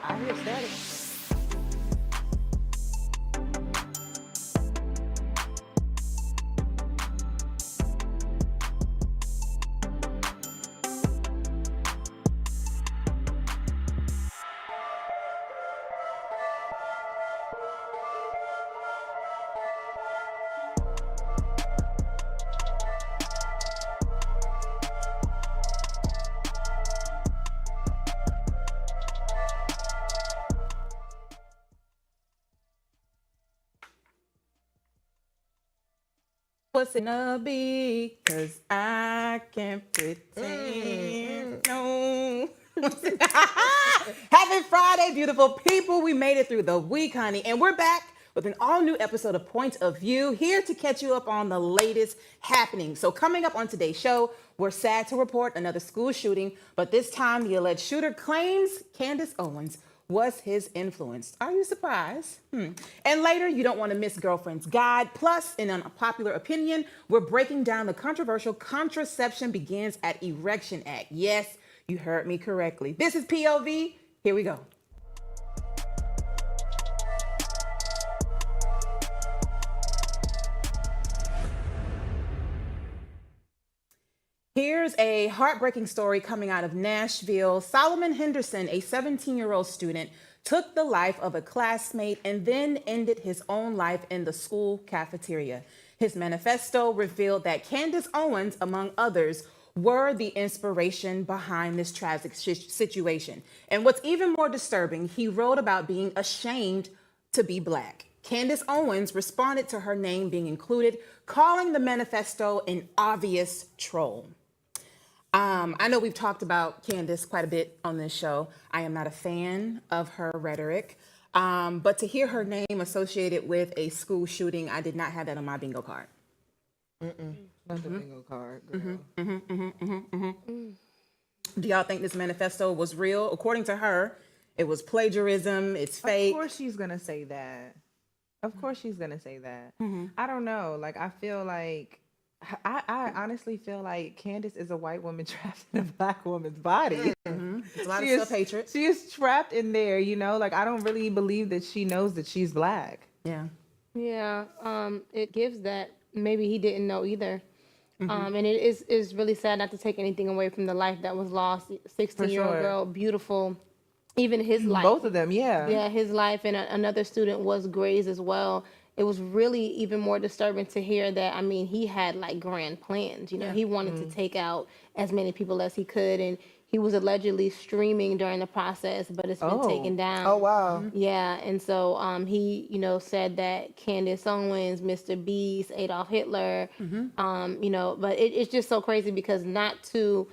I hear static. What's it gonna be? Cause I can't pretend. No. Happy Friday, beautiful people. We made it through the week, honey. And we're back with an all new episode of Point of View, here to catch you up on the latest happenings. So, coming up on today's show, we're sad to report another school shooting, but this time the alleged shooter claims Candace Owens was his influence. Are you surprised? And later, you don't want to miss Girlfriend's Guide. Plus, in an unpopular opinion, we're breaking down the controversial Contraception Begins at Erection Act. Yes, you heard me correctly. This is POV. Here we go. Here's a heartbreaking story coming out of Nashville. Solomon Henderson, a 17-year-old student, took the life of a classmate and then ended his own life in the school cafeteria. His manifesto revealed that Candace Owens, among others, were the inspiration behind this tragic situation. And what's even more disturbing, he wrote about being ashamed to be Black. Candace Owens responded to her name being included, calling the manifesto an obvious troll. I know we've talked about Candace quite a bit on this show. I am not a fan of her rhetoric, but to hear her name associated with a school shooting, I did not have that on my bingo card. Not the bingo card, girl. Do y'all think this manifesto was real? According to her, it was plagiarism, it's fake. Of course she's gonna say that. Of course she's gonna say that. I don't know. Like I feel like I honestly feel like Candace is a white woman trapped in a Black woman's body. It's a lot She of is- self-hatred. She is trapped in there, you know? Like I don't really believe that she knows that she's Black. Yeah. Yeah, it gives that maybe he didn't know either. And it is really sad, not to take anything away from the life that was lost. 16-year-old sure. girl, beautiful. Even his life. Both of them, yeah. Yeah, his life, and another student was grazed as well. It was really even more disturbing to hear that. I mean, he had like grand plans. You know, he wanted to take out as many people as he could, and he was allegedly streaming during the process, but it's been taken down. Oh, wow. Yeah, and so he, said that Candace Owens, Mr. Beast, Adolf Hitler, but it's just so crazy because not to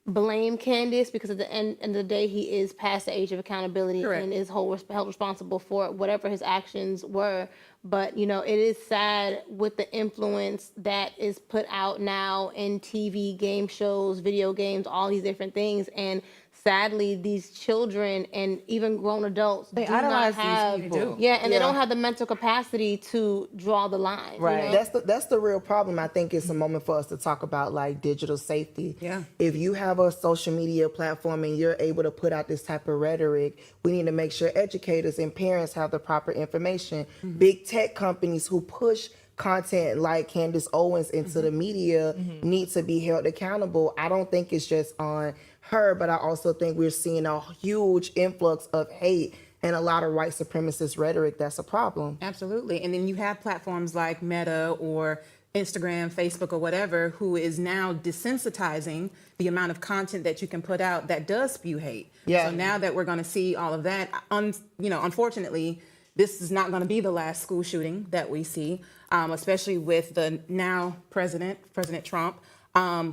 blame Candace, because at the end of the day, he is past the age of accountability. Correct. And is held responsible for whatever his actions were. But, it is sad with the influence that is put out now in TV, game shows, video games, all these different things. And sadly, these children and even grown adults They do not idolize these have, people. yeah, and they don't have the mental capacity to draw the line. Right. That's the real problem. I think it's a moment for us to talk about like digital safety. Yeah. If you have a social media platform and you're able to put out this type of rhetoric, we need to make sure educators and parents have the proper information. Big tech companies who push content like Candace Owens into the media need to be held accountable. I don't think it's just on her, but I also think we're seeing a huge influx of hate and a lot of white supremacist rhetoric that's a problem. Absolutely. And then you have platforms like Meta or Instagram, Facebook, or whatever, who is now desensitizing the amount of content that you can put out that does spew hate. Yeah. So now that we're going to see all of that, unfortunately, this is not going to be the last school shooting that we see, especially with the now President Trump.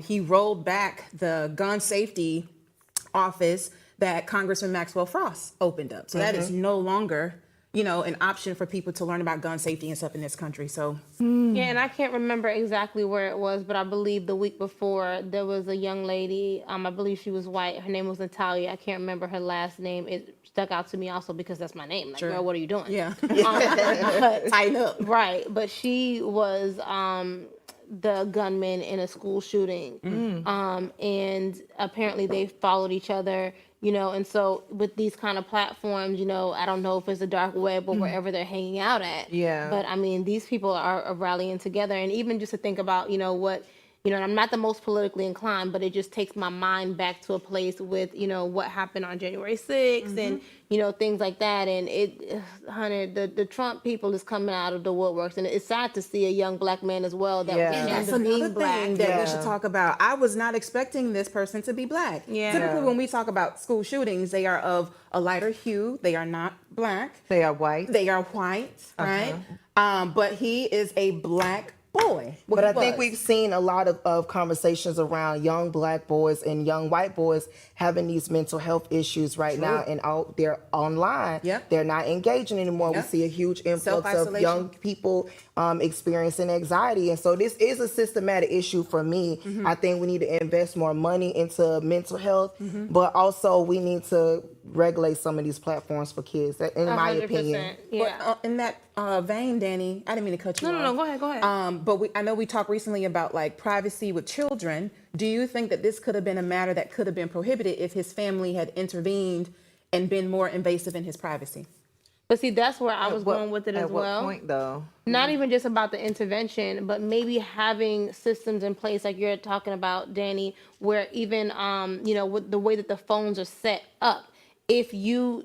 He rolled back the gun safety office that Congressman Maxwell Frost opened up. So that is no longer, an option for people to learn about gun safety and stuff in this country. So Yeah, and I can't remember exactly where it was, but I believe the week before there was a young lady. I believe she was white. Her name was Natalia. I can't remember her last name. It stuck out to me also because that's my name. Like, Sure. girl, what are you doing? yeah, But, tighten up. right, but she was the gunman in a school shooting, and apparently they followed each other. And so with these kind of platforms, I don't know if it's the dark web or wherever they're hanging out at. Yeah. But I mean, these people are rallying together. And even just to think about, what, and I'm not the most politically inclined, but it just takes my mind back to a place with, what happened on January 6th and, things like that. And honey, the Trump people is coming out of the woodworks. And it's sad to see a young black man as well that was That's ashamed of being another black. thing that we should talk about. I was not expecting this person to be black. Yeah. Typically, when we talk about school shootings, they are of a lighter hue. They are not black. They are white. They are white, right? But he is a black boy. Well, But he I think was. we've seen a lot of conversations around young black boys and young white boys having these mental health issues right now, and out there online. Yep. They're not engaging anymore. Yep. We see a huge influx of Self-isolation. young people experiencing anxiety. And so this is a systematic issue for me. I think we need to invest more money into mental health, but also we need to regulate some of these platforms for kids, in my 100%. opinion. Yeah. But, in that vein, Danny, I didn't mean to cut you off. No, go ahead. But I know we talked recently about like privacy with children. Do you think that this could have been a matter that could have been prohibited if his family had intervened and been more invasive in his privacy? But see, that's where I was going with it as At what well. point, though? Not even just about the intervention, but maybe having systems in place like you're talking about, Danny, where even, with the way that the phones are set up, if your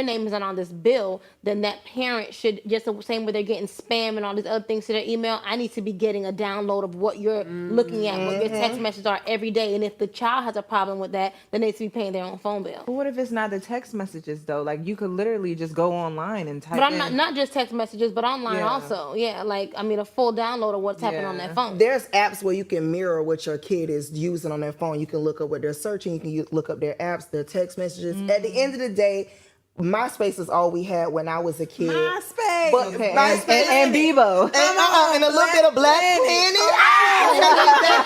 name isn't on this bill, then that parent should, just the same way they're getting spam and all these other things to their email, I need to be getting a download of what you're looking at, what your text messages are every day. And if the child has a problem with that, then they need to be paying their own phone bill. But what if it's not the text messages though? Like you could literally just go online and type But I'm in. not just text messages, but online Yeah. also. Yeah, a full download of what's happening on Yeah. that phone. There's apps where you can mirror what your kid is using on their phone. You can look up what they're searching. You can look up their apps, their text messages. At the end of the day, MySpace is all we had when I was a kid. MySpace. But Okay, MySpace and Bebo. and a little bit of Black Planet.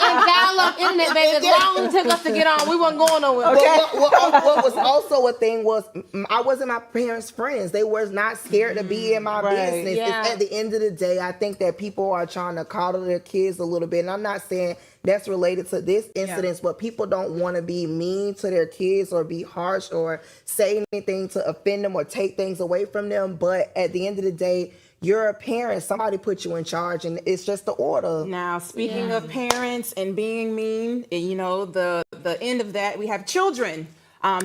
And dial-up internet, baby. As long as it took us to get on, we wasn't going nowhere. But what was also a thing was I wasn't my parents' friends. They were not scared to be in my Right. business. Yeah. At the end of the day, I think that people are trying to coddle their kids a little bit. And I'm not saying that's related to this incident, but people don't want to be mean to their kids or be harsh or say anything to offend them or take things away from them. But at the end of the day, you're a parent. Somebody put you in charge, and it's just the order. Now, speaking of parents and being mean, the end of that, we have children.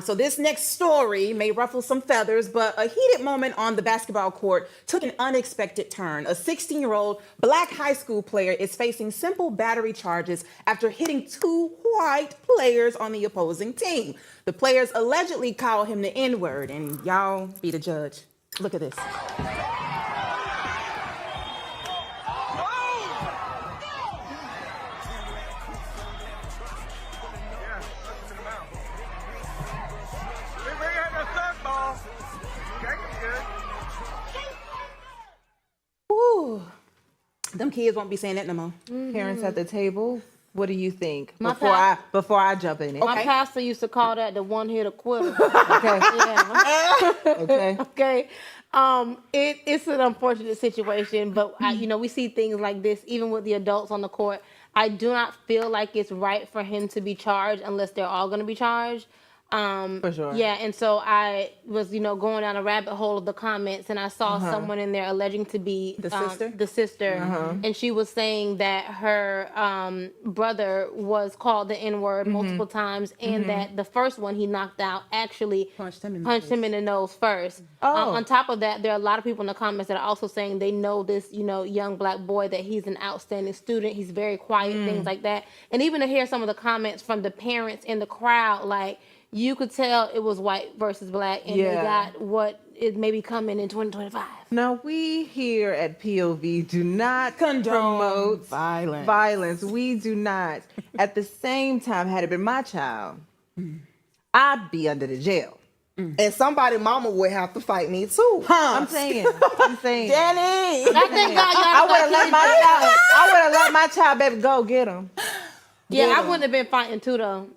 So this next story may ruffle some feathers, but a heated moment on the basketball court took an unexpected turn. A 16-year-old black high school player is facing simple battery charges after hitting two white players on the opposing team. The players allegedly called him the N-word, and y'all be the judge. Look at this. Woo. Them kids won't be saying that no more. Parents at the table. What do you think My before I jump in it? My pastor used to call that the one-hitter quitter. Okay. Yeah. Okay. Okay. It's an unfortunate situation, but we see things like this even with the adults on the court. I do not feel like it's right for him to be charged unless they're all going to be charged. For sure. Yeah, and so I was, going down a rabbit hole of the comments, and I saw someone in there alleging to be The sister? the sister, and she was saying that her brother was called the N-word multiple times, and that the first one he knocked out actually Punched him in the nose first. On top of that, there are a lot of people in the comments that are also saying they know this, young black boy, that he's an outstanding student, he's very quiet, things like that. And even to hear some of the comments from the parents in the crowd, like, you could tell it was white versus black, and they got what it may be coming in 2025. Now, we here at POV do not Condone promote violence. We do not. At the same time, had it been my child, I'd be under the jail. And somebody mama would have to fight me too. I'm saying. Danny! I thank God y'all I would have let my child baby go get him. Yeah, I wouldn't have been fighting too though.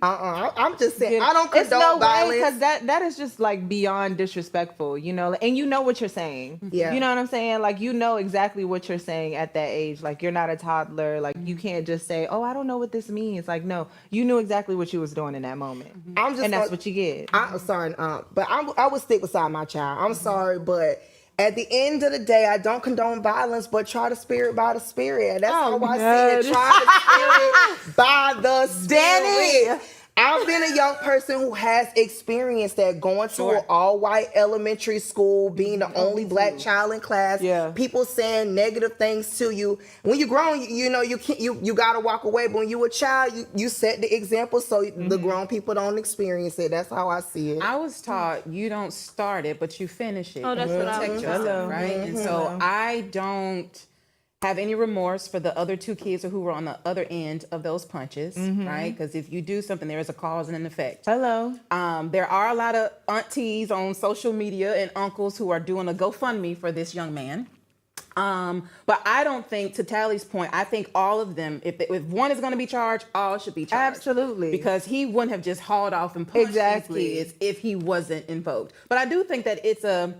I'm just saying, I don't It's no condone way, violence. because that is just like beyond disrespectful, you know. And you know what you're saying. Yeah. You know what I'm saying? Like, you know exactly what you're saying at that age. Like, you're not a toddler. Like, you can't just say, "Oh, I don't know what this means." Like, no, you knew exactly what you was doing in that moment, I'm just and that's gonna- what you get. I'm sorry, but I would stick beside my child. I'm sorry, but at the end of the day, I don't condone violence, but try the spirit by the spirit. That's how I see it. Try the spirit by the spirit. I've been a young person who has experienced that, going to an all-white elementary school, being the only black child in class. Yeah. People saying negative things to you. When you're grown, you know you can't. You gotta walk away. But when you a child, you set the example so the grown people don't experience it. That's how I see it. I was taught you don't start it, but you finish it. Oh, that's You what I protect was yourself, taught. right? And so I don't have any remorse for the other two kids who were on the other end of those punches, right? Because if you do something, there is a cause and an effect. Hello. There are a lot of aunties on social media and uncles who are doing a GoFundMe for this young man. But I don't think, to Tally's point, I think all of them, if one is going to be charged, all should be charged. Absolutely. Because he wouldn't have just hauled off and punched Exactly. these kids if he wasn't invoked. But I do think that it's a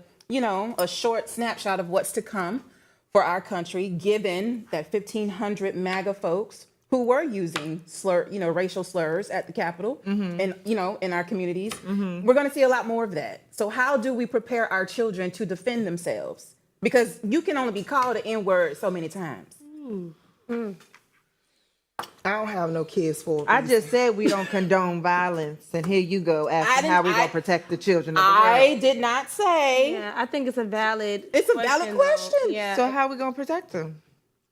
short snapshot of what's to come for our country, given that 1,500 MAGA folks who were using racial slurs at the Capitol and, in our communities. We're going to see a lot more of that. So how do we prepare our children to defend themselves? Because you can only be called an N-word so many times. I don't have no kids for. I just said we don't condone violence, and here you go asking how we gonna protect the children of the I world. did not say. Yeah, I think it's a valid. It's a valid though. question. Yeah. So how we gonna protect them?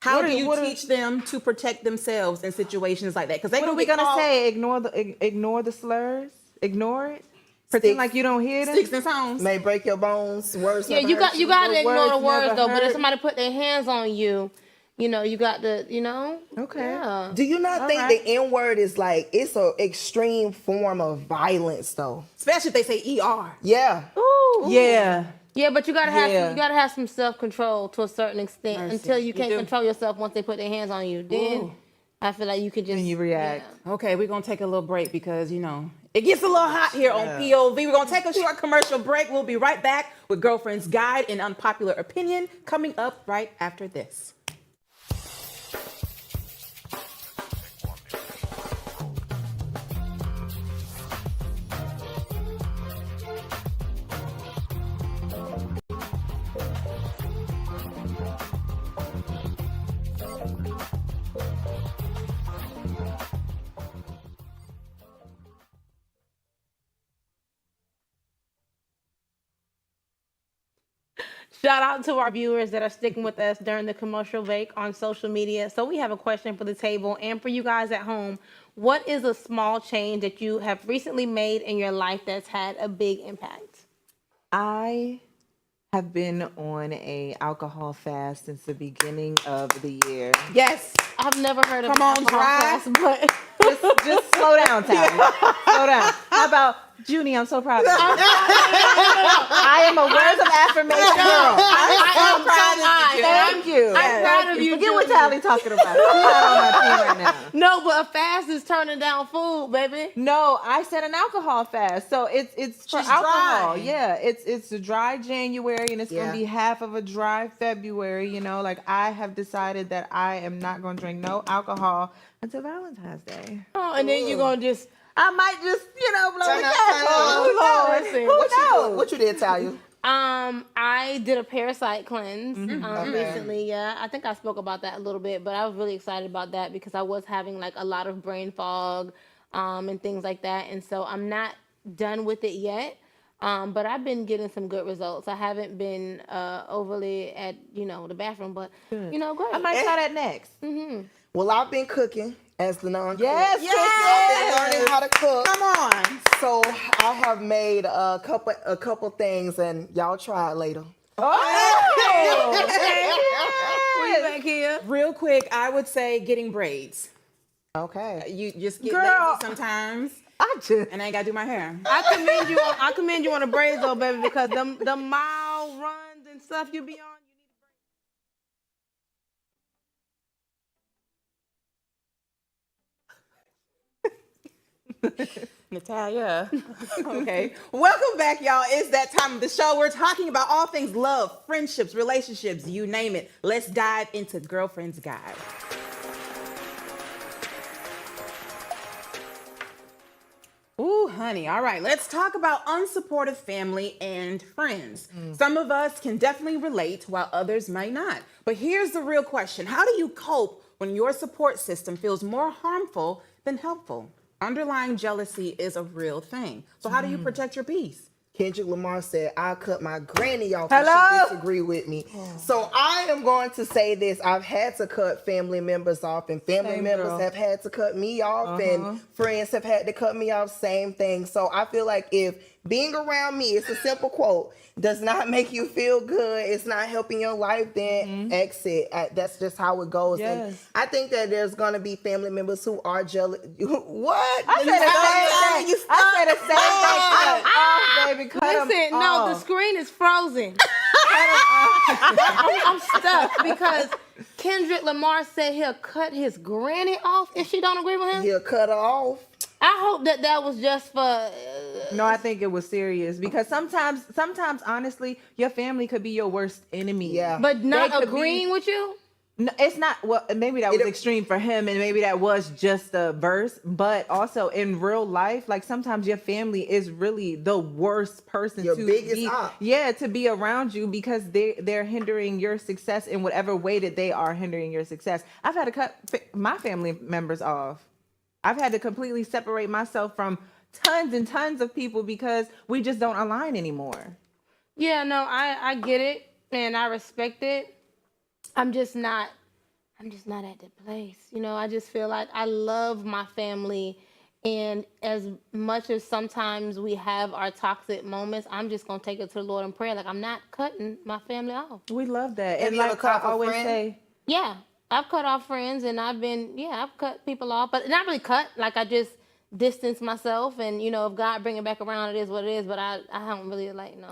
How do you teach them to protect themselves in situations like that? Because they What are we gonna say? Ignore the slurs? Ignore it? Pretend like you don't hear them? Sticks and stones. May break your bones. Words. Yeah, never hurt you got to The ignore the words words never though. But if hurt. somebody put their hands on you, you got to, Okay. Yeah. Do you not think right. the N-word is like, it's an extreme form of violence though? Especially if they say ER. Yeah. Ooh. Yeah. Yeah, but you gotta have Yeah. you gotta have some self control to a certain extent Mercy. until you You can't do. control yourself once they put their hands on you. Then Ooh. I feel like you can just Then you react. Okay, we're going to take a little break because, it gets a little hot here on POV. We're going to take a short commercial break. We'll be right back with Girlfriend's Guide and Unpopular Opinion coming up right after this. Shout out to our viewers that are sticking with us during the commercial break on social media. So we have a question for the table and for you guys at home. What is a small change that you have recently made in your life that's had a big impact? I have been on a alcohol fast since the beginning of the year. Yes. I've never heard of Come on, alcohol drive. fast, but Just slow down, Tally. Slow down. How about Junie? I'm so proud of you. I am a words of affirmation girl. I'm proud of you. Thank you. I'm proud of you, Forget what Junie. Tally talking about. I'm not on my team right now. No, but a fast is turning down food, baby. No, I said an alcohol fast. So it's for She's alcohol. dry. Yeah, it's a dry January and it's Yeah. gonna be half of a dry February. Like I have decided that I am not gonna drink no alcohol until Valentine's Day. Oh, and then you're gonna just I might just, blow Turn the up, candle. turn up. listen. What you did, Talia? I did a parasite cleanse Okay. recently. Yeah, I think I spoke about that a little bit, but I was really excited about that because I was having like a lot of brain fog and things like that, and so I'm not done with it yet. But I've been getting some good results. I haven't been overly at the bathroom, but great. I might try that next. Well, I've been cooking as the non-cook. Yes, I've been learning how to cook. Come on. So I have made a couple things, and y'all try it later. Oh, We back here. Real quick, I would say getting braids. Okay. You just get Girl. lazy sometimes, I just and I ain't got to do my hair. I commend you on the braids though, baby, because the mile runs and stuff you be on. Natalia. Okay. Welcome back, y'all. It's that time of the show. We're talking about all things love, friendships, relationships, you name it. Let's dive into Girlfriend's Guide. Ooh, honey. All right, let's talk about unsupportive family and friends. Some of us can definitely relate while others might not. But here's the real question. How do you cope when your support system feels more harmful than helpful? Underlying jealousy is a real thing. So how do you protect your peace? Kendrick Lamar said, I'll cut my granny off Hello? if she disagree with me. So I am going to say this. I've had to cut family members off, and family Same members girl. have had to cut me off, and friends have had to cut me off. Same thing. So I feel like if being around me, it's a simple quote, does not make you feel good, it's not helping your life, then exit. That's just how it goes. And Yes. I think that there's going to be family members who are jealous. What? I said the same thing. I said the same thing. Cut 'em off, baby. Cut 'em Listen, no, the off. screen is frozen. I'm stuck because Kendrick Lamar said he'll cut his granny off if she don't agree with him. He'll cut her off. I hope that was just for. No, I think it was serious because sometimes, honestly, your family could be your worst enemy. Yeah. But not They could agreeing with you. No, it's not. Well, maybe that was extreme for him, and maybe that was just a verse. But also in real life, like sometimes your family is really the worst person Your to biggest be, op. yeah, to be around you because they're hindering your success in whatever way that they are hindering your success. I've had to cut my family members off. I've had to completely separate myself from tons and tons of people because we just don't align anymore. Yeah, no, I get it and I respect it. I'm just not at that place. You know, I just feel like I love my family, and as much as sometimes we have our toxic moments, I'm just gonna take it to the Lord in prayer. Like, I'm not cutting my family off. We love that. Have And you ever like cut I off a always friend? say, Yeah, I've cut off friends, and I've cut people off, but not really cut. Like, I just distance myself, and you know, if God bring it back around, it is what it is. But I don't really like no.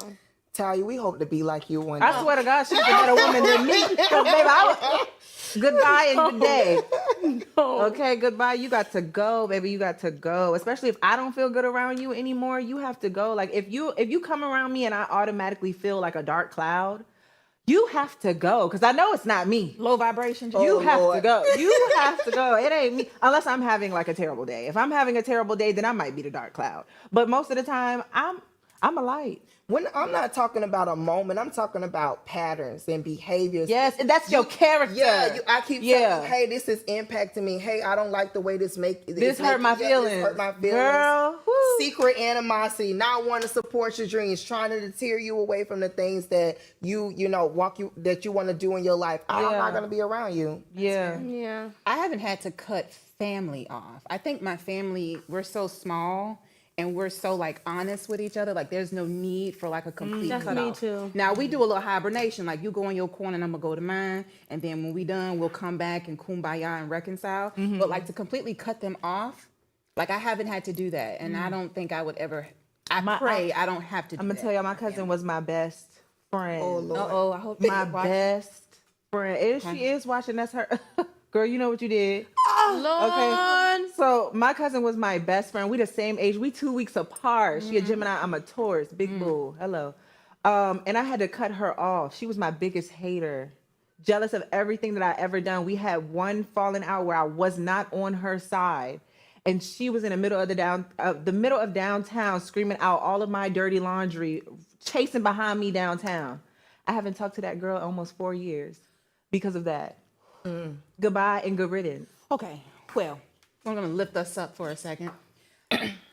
Talia, we hope to be like you one day. I swear to God, she's a better woman than me. 'Cause, babe, goodbye and good day. Okay, goodbye. You got to go, baby. You got to go. Especially if I don't feel good around you anymore, you have to go. Like if you come around me and I automatically feel like a dark cloud, you have to go. Because I know it's not me. Low vibration. You Oh, have Lord. to go. You have to go. It ain't me. Unless I'm having like a terrible day. If I'm having a terrible day, then I might be the dark cloud. But most of the time, I'm a light. When I'm not talking about a moment, I'm talking about patterns and behaviors. Yes, and that's your character. Yeah, I keep Yeah. saying, hey, this is impacting me. Hey, I don't like the way this This hurt my feelings. This hurt my feelings. Girl, woo. Secret animosity, not wanting to support your dreams, trying to deter you away from the things that you that you want to do in your life. I'm Yeah. not gonna be around you. Yeah. Yeah. I haven't had to cut family off. I think my family, we're so small and we're so like honest with each other. Like there's no need for like a complete That's cut me off. too. Now we do a little hibernation. Like you go in your corner and I'm gonna go to mine. And then when we done, we'll come back and kumbaya and reconcile. But like to completely cut them off, like I haven't had to do that. And I don't think I would ever, I pray I don't have to do I'm gonna tell y'all, my cousin was my best friend. Oh Lord. Uh-oh, I hope My you're watching. best friend. If she is watching, that's her. Girl, you know what you did. Lord. Okay. So my cousin was my best friend. We the same age. We 2 weeks apart. She a Gemini. I'm a Taurus. Big bull. Hello. And I had to cut her off. She was my biggest hater. Jealous of everything that I ever done. We had one falling out where I was not on her side. And she was in the middle of the middle of downtown screaming out all of my dirty laundry, chasing behind me downtown. I haven't talked to that girl in almost 4 years because of that. Goodbye and good riddance. Okay, well, we're gonna lift us up for a second.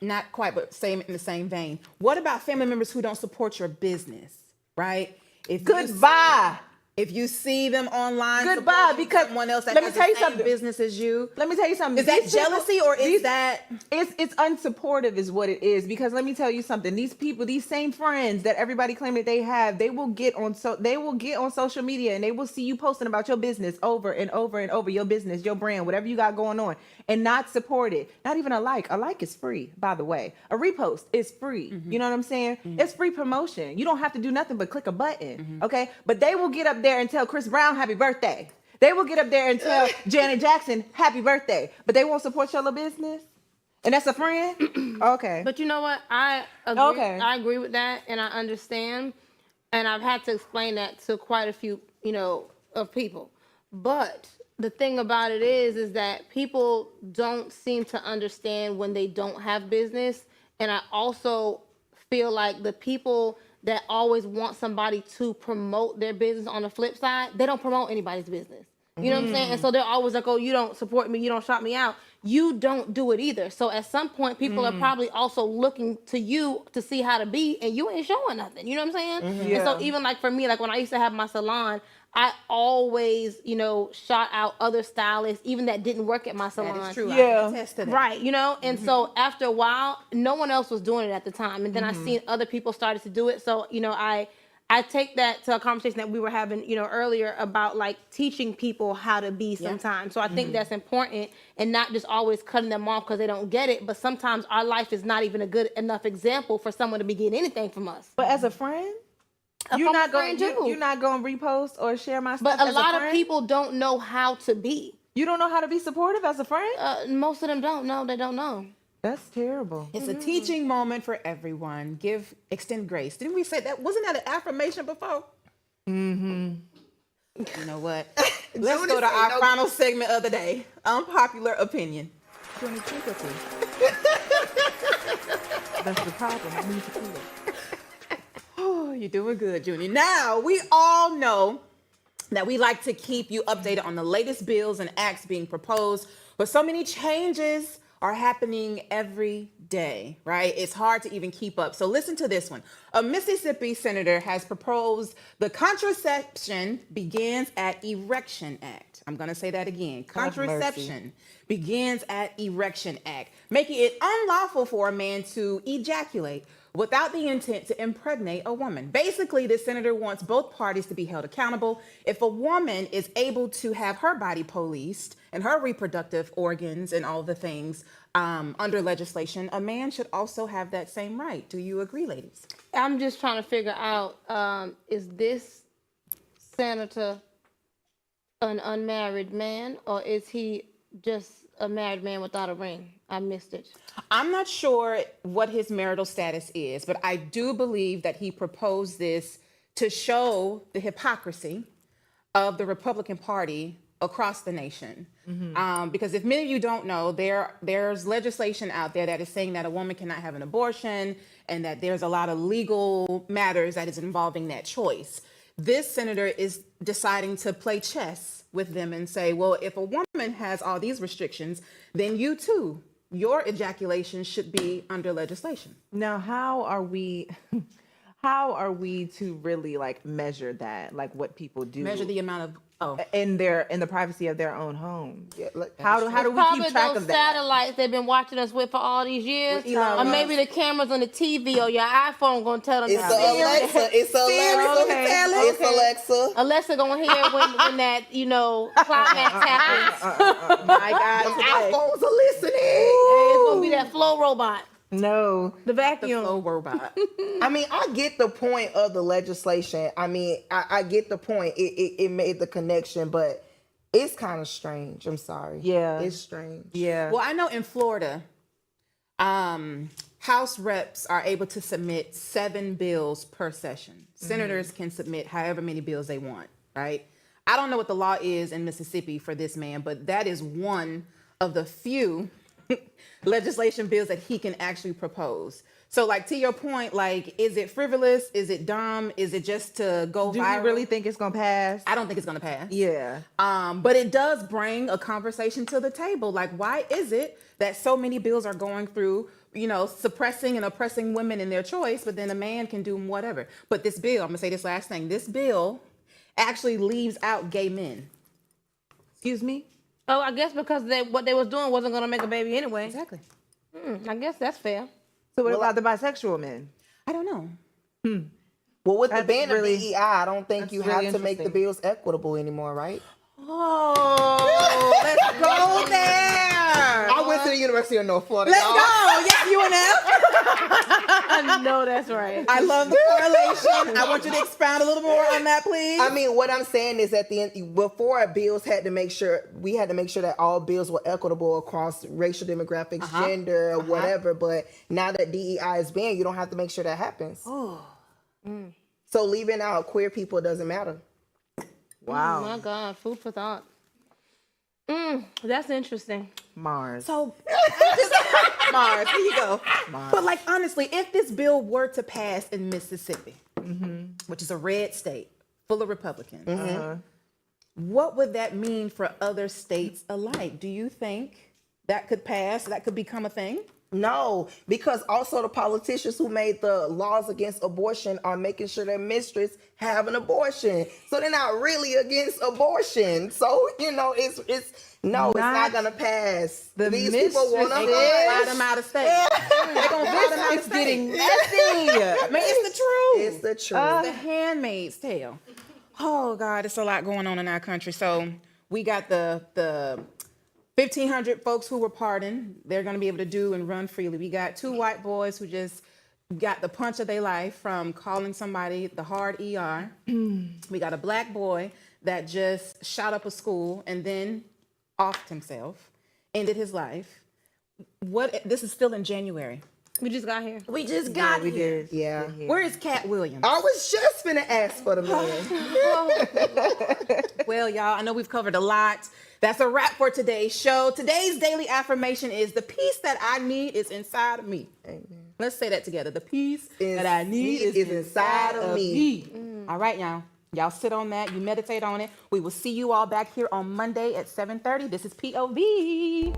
Not quite, but same in the same vein. What about family members who don't support your business, right? Goodbye. If you see them online, Goodbye, supporting because someone else that let me has tell you the same something. business as you, Let me tell you something. is that These people- jealousy or is these- that? It's unsupportive is what it is, because let me tell you something. These people, these same friends that everybody claim that they have, they will get on social media and they will see you posting about your business over and over and over, your business, your brand, whatever you got going on, and not support it. Not even a like. A like is free, by the way. A repost is free. You know what I'm saying? It's free promotion. You don't have to do nothing but click a button. Okay? But they will get up there and tell Chris Brown happy birthday. They will get up there and tell Janet Jackson happy birthday, but they won't support your little business. And that's a friend? Okay. But you know what? I agree. Okay. I agree with that, and I understand. And I've had to explain that to quite a few, of people. But the thing about it is that people don't seem to understand when they don't have business. And I also feel like the people that always want somebody to promote their business on the flip side, they don't promote anybody's business. You know what I'm saying? And so they're always like, oh, you don't support me, you don't shout me out. You don't do it either. So at some point, people are probably also looking to you to see how to be, and you ain't showing nothing. You know what I'm saying? Yeah. And so even like for me, like when I used to have my salon, I always, shout out other stylists, even that didn't work at my salon. That is true. Yeah. I can attest to that. Right, and so after a while, no one else was doing it at the time. And then I seen other people started to do it. So, I take that to a conversation that we were having, earlier about like teaching people how to be sometimes. So I think that's important, and not just always cutting them off because they don't get it. But sometimes our life is not even a good enough example for someone to be getting anything from us. But as a friend, you're not going to repost or share my stuff. But a as lot of friend? people don't know how to be. You don't know how to be supportive as a friend? Most of them don't know. They don't know. That's terrible. It's a teaching moment for everyone. Extend grace. Didn't we say that? Wasn't that an affirmation before? You know what? Let's go to our final segment of the day. Unpopular opinion. That's the problem. I need to feel it. Oh, you're doing good, Junie. Now, we all know that we like to keep you updated on the latest bills and acts being proposed, but so many changes are happening every day, right? It's hard to even keep up. So listen to this one. A Mississippi senator has proposed the Contraception Begins at Erection Act. I'm going to say that again. Contraception Begins at Erection Act, making it unlawful for a man to ejaculate without the intent to impregnate a woman. Basically, this senator wants both parties to be held accountable. If a woman is able to have her body policed and her reproductive organs and all the things under legislation, a man should also have that same right. Do you agree, ladies? I'm just trying to figure out, is this senator an unmarried man, or is he just a married man without a ring? I missed it. I'm not sure what his marital status is, but I do believe that he proposed this to show the hypocrisy of the Republican Party across the nation. Because if many of you don't know, there's legislation out there that is saying that a woman cannot have an abortion, and that there's a lot of legal matters that is involving that choice. This senator is deciding to play chess with them and say, well, if a woman has all these restrictions, then you too, your ejaculation should be under legislation. Now, how are we to really like measure that, like what people do? Measure the amount of in the privacy of their own homes. Yeah, like, How do we Probably keep track those of that? satellites they've been watching us with for all these years, With Elon or maybe the cameras on the TV or your iPhone gonna tell them. it's that. Alexa. It's Alexa. Okay. It's Alexa. Alexa gonna hear when that climax happens. my God, today. iPhones are listening. It's gonna be that flow robot, No. the The vacuum. flow robot. I mean, I get the point of the legislation. I mean, I get the point. It made the connection, but it's kind of strange. I'm sorry. Yeah. It's strange. Yeah. Well, I know in Florida, House reps are able to submit 7 bills per session. Senators can submit however many bills they want, right? I don't know what the law is in Mississippi for this man, but that is one of the few legislation bills that he can actually propose. So, like, to your point, like, is it frivolous? Is it dumb? Is it just to go Do viral? you really think it's gonna pass? I don't think it's going to pass. Yeah. But it does bring a conversation to the table. Like, why is it that so many bills are going through, suppressing and oppressing women in their choice, but then a man can do whatever? But this bill, I'm going to say this last thing, this bill actually leaves out gay men. Excuse me? Oh, I guess because what they was doing wasn't gonna make a baby anyway. Exactly. I guess that's fair. So what about the bisexual men? I don't know. Well, with the That's ban really- of DEI, I don't think that's you really have to make the interesting. bills equitable anymore, right? Oh, let's go there. I went to the University of North Florida. Let's y'all. go. Yes, UNF. I know that's right. I love the correlation. I want you to expound a little more on that, please. I mean, what I'm saying is at the end, before bills had to make sure that all bills were equitable across racial demographics, gender, whatever. But now that DEI is banned, you don't have to make sure that happens. So leaving out queer people doesn't matter. Oh my God, food for thought. That's interesting. Mars. So, Mars, here you go. But like, honestly, if this bill were to pass in Mississippi, which is a red state full of Republicans, what would that mean for other states alike? Do you think that could pass? That could become a thing? No, because also the politicians who made the laws against abortion are making sure their mistress have an abortion. So they're not really against abortion. So, it's not gonna pass. These people want to fly them out of state. They're gonna fly them out of It's state. getting messy. Man, it's the truth. It's the truth. The Handmaid's Tale. Oh God, it's a lot going on in our country. So we got the 1,500 folks who were pardoned. They're going to be able to do and run freely. We got 2 white boys who just got the punch of their life from calling somebody the hard ER. We got a black boy that just shot up a school and then offed himself, ended his life. This is still in January. We just got here. We just got We here. did. Yeah. Where is Cat Williams? I was just finna ask for the man. Well, y'all, I know we've covered a lot. That's a wrap for today's show. Today's daily affirmation is the peace that I need is inside of me. Amen. Let's say that together. The peace that I need is inside of me. All right, y'all. Y'all sit on that. You meditate on it. We will see you all back here on Monday at 7:30. This is POV.